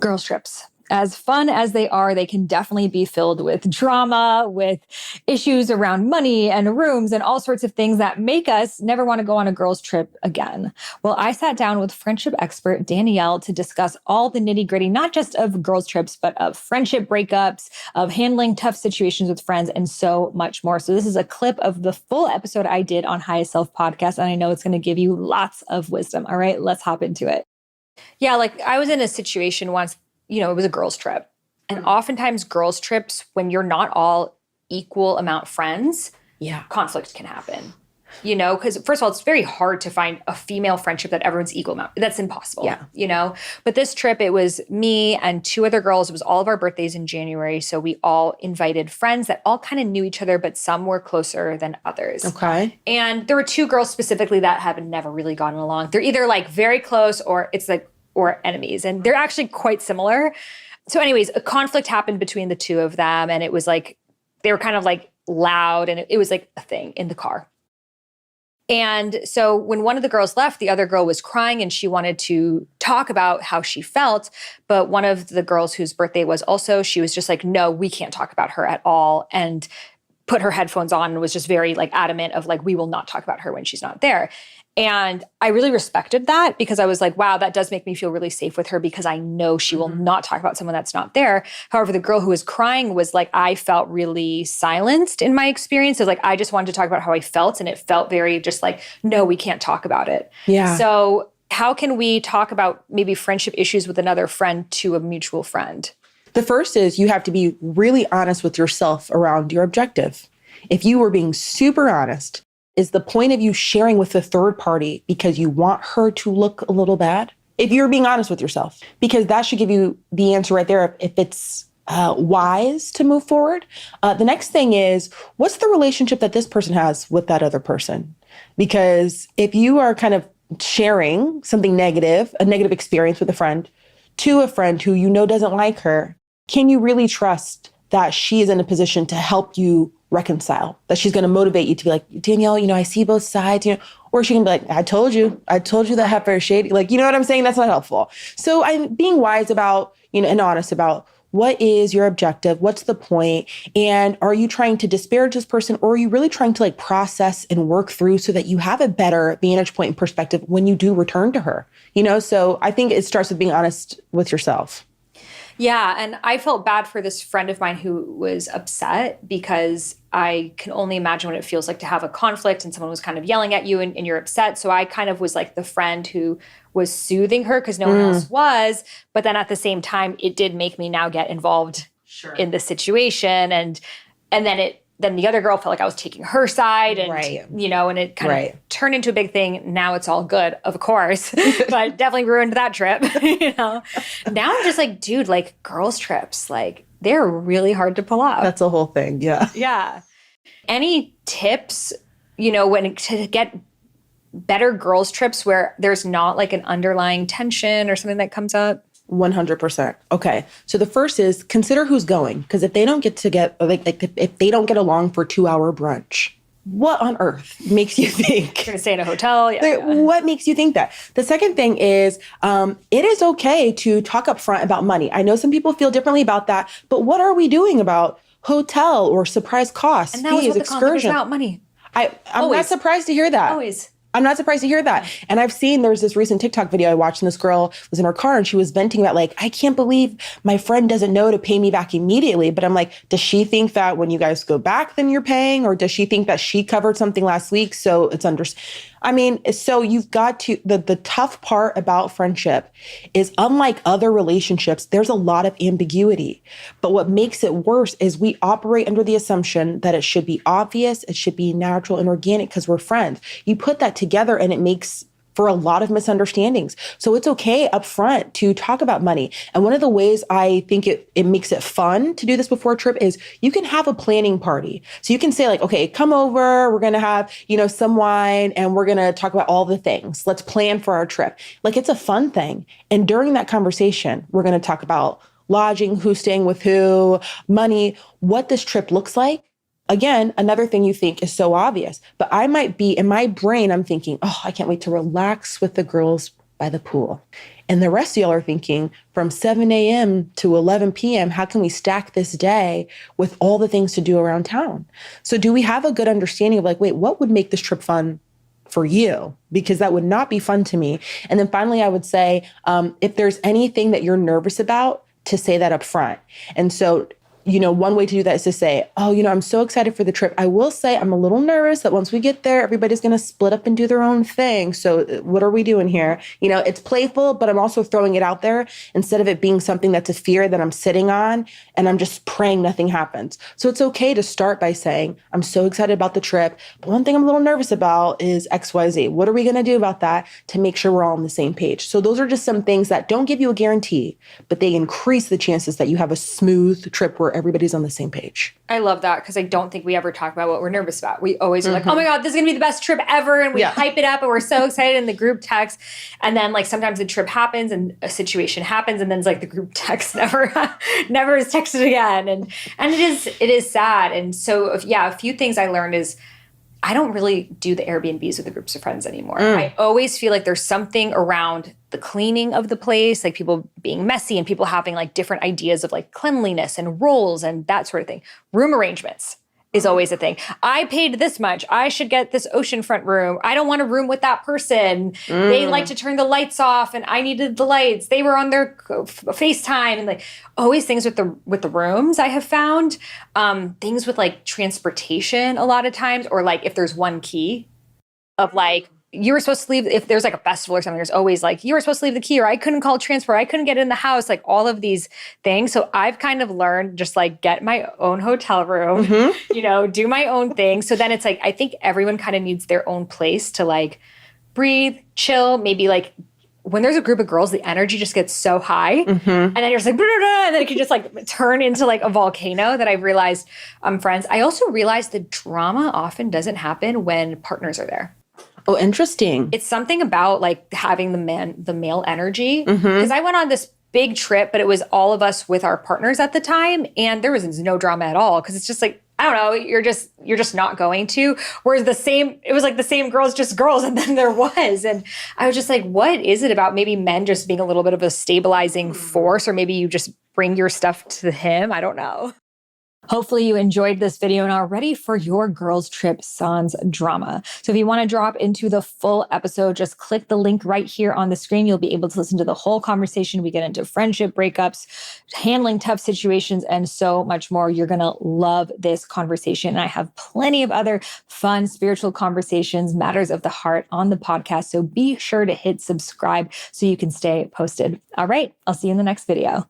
Girls trips. As fun as they are, they can definitely be filled with drama, with issues around money and rooms and all sorts of things that make us never want to go on a girls trip again. Well, I sat down with friendship expert Danielle to discuss all the nitty gritty, not just of girls trips, but of friendship breakups, of handling tough situations with friends, and so much more. So this is a clip of the full episode I did on Highest Self podcast, and I know it's going to give you lots of wisdom. All right, let's hop into it. Yeah, like I was in a situation once, it was a girls trip. And oftentimes girls trips, when you're not all equal amount friends, conflict can happen. Because first of all, it's very hard to find a female friendship that everyone's equal amount. That's impossible, But this trip, it was me and two other girls. It was all of our birthdays in January. So we all invited friends that all kind of knew each other, but some were closer than others. Okay. And there were two girls specifically that have never really gotten along. They're either like very close or enemies. And they're actually quite similar. So anyways, a conflict happened between the two of them. And it was like, they were kind of like loud. And it was like a thing in the car. And so when one of the girls left, the other girl was crying and she wanted to talk about how she felt. But one of the girls whose birthday was also, she was just like, no, we can't talk about her at all. And put her headphones on and was just very like adamant of like, we will not talk about her when she's not there. And I really respected that because I was like, wow, that does make me feel really safe with her because I know she will not talk about someone that's not there. However, the girl who was crying was like, I felt really silenced in my experience. It was like, I just wanted to talk about how I felt. And it felt very just like, no, we can't talk about it. Yeah. So how can we talk about maybe friendship issues with another friend to a mutual friend? The first is you have to be really honest with yourself around your objective. If you were being super honest, is the point of you sharing with the third party because you want her to look a little bad? If you're being honest with yourself, because that should give you the answer right there if it's wise to move forward. The next thing is, what's the relationship that this person has with that other person? Because if you are kind of sharing something negative, a negative experience with a friend, to a friend who you know doesn't like her, can you really trust that she is in a position to help you reconcile, that she's going to motivate you to be like, Danielle, I see both sides, or she can be like, I told you that heifer is shady. Like, you know what I'm saying? That's not helpful. So I'm being wise about, and honest about what is your objective? What's the point? And are you trying to disparage this person, or are you really trying to like process and work through so that you have a better vantage point and perspective when you do return to her? So I think it starts with being honest with yourself. Yeah. And I felt bad for this friend of mine who was upset because I can only imagine what it feels like to have a conflict and someone was kind of yelling at you and you're upset. So I kind of was like the friend who was soothing her because no one else was. But then at the same time, it did make me now get involved in the situation. And then the other girl felt like I was taking her side and, and it kind of turned into a big thing. Now it's all good, of course, but definitely ruined that trip, Now I'm just like, dude, like girls trips, like they're really hard to pull off. That's a whole thing. Yeah. Yeah. Any tips, when to get better girls trips where there's not like an underlying tension or something that comes up? 100%. Okay. So the first is consider who's going. Because if they don't get if they don't get along for 2-hour brunch, what on earth makes you think? You're going to stay in a hotel? Yeah. What makes you think that? The second thing is it is okay to talk up front about money. I know some people feel differently about that, but what are we doing about hotel or surprise costs, and that was what the conflict was about, money. I'm not surprised to hear that. Always. I'm not surprised to hear that. And I've seen there's this recent TikTok video I watched and this girl was in her car and she was venting about like, I can't believe my friend doesn't know to pay me back immediately. But I'm like, does she think that when you guys go back, then you're paying? Or does she think that she covered something last week? So it's so you've got to, the tough part about friendship is unlike other relationships, there's a lot of ambiguity. But what makes it worse is we operate under the assumption that it should be obvious, it should be natural and organic because we're friends. You put that together and it makes for a lot of misunderstandings. So it's okay up front to talk about money. And one of the ways I think it makes it fun to do this before a trip is you can have a planning party. So you can say like, okay, come over, we're going to have, some wine and we're going to talk about all the things. Let's plan for our trip. Like it's a fun thing. And during that conversation, we're going to talk about lodging, who's staying with who, money, what this trip looks like. Again, another thing you think is so obvious, but I might be in my brain, I'm thinking, oh, I can't wait to relax with the girls by the pool. And the rest of y'all are thinking from 7 a.m. to 11 p.m., how can we stack this day with all the things to do around town? So do we have a good understanding of like, wait, what would make this trip fun for you? Because that would not be fun to me. And then finally, I would say, if there's anything that you're nervous about, to say that up front. And so, one way to do that is to say, oh, I'm so excited for the trip. I will say I'm a little nervous that once we get there, everybody's going to split up and do their own thing. So what are we doing here? It's playful, but I'm also throwing it out there instead of it being something that's a fear that I'm sitting on and I'm just praying nothing happens. So it's okay to start by saying, I'm so excited about the trip, but one thing I'm a little nervous about is XYZ. What are we going to do about that to make sure we're all on the same page? So those are just some things that don't give you a guarantee, but they increase the chances that you have a smooth trip where everybody's on the same page. I love that because I don't think we ever talk about what we're nervous about. We always are like, oh my God, this is going to be the best trip ever. And we hype it up and we're so excited in the group text. And then like sometimes the trip happens and a situation happens and then it's like the group text never is texted again. And it is sad. And so, a few things I learned is I don't really do the Airbnbs with the groups of friends anymore. I always feel like there's something around the cleaning of the place, like people being messy and people having like different ideas of like cleanliness and roles and that sort of thing. Room arrangements is always a thing. I paid this much. I should get this oceanfront room. I don't want a room with that person. They like to turn the lights off and I needed the lights. They were on their FaceTime and like always things with the rooms I have found. Things with like transportation a lot of times, or like if there's one key of like, you were supposed to leave, if there's like a festival or something, there's always like, you were supposed to leave the key, or I couldn't call transport, I couldn't get in the house, like all of these things. So I've kind of learned just like get my own hotel room, do my own thing. So then it's like, I think everyone kind of needs their own place to like breathe, chill, maybe like when there's a group of girls, the energy just gets so high. And then you're just like, blah, blah, blah, and then it can just like turn into like a volcano that I've realized friends. I also realized the drama often doesn't happen when partners are there. Oh, interesting. It's something about like having the male energy. Because I went on this big trip, but it was all of us with our partners at the time. And there was no drama at all. Because it's just like, I don't know, you're just not going to. Whereas it was like the same girls, just girls. And then there was. And I was just like, what is it about maybe men just being a little bit of a stabilizing force? Or maybe you just bring your stuff to him. I don't know. Hopefully you enjoyed this video and are ready for your girls trip sans drama. So if you want to drop into the full episode, just click the link right here on the screen. You'll be able to listen to the whole conversation. We get into friendship breakups, handling tough situations, and so much more. You're going to love this conversation. And I have plenty of other fun spiritual conversations, matters of the heart on the podcast. So be sure to hit subscribe so you can stay posted. All right, I'll see you in the next video.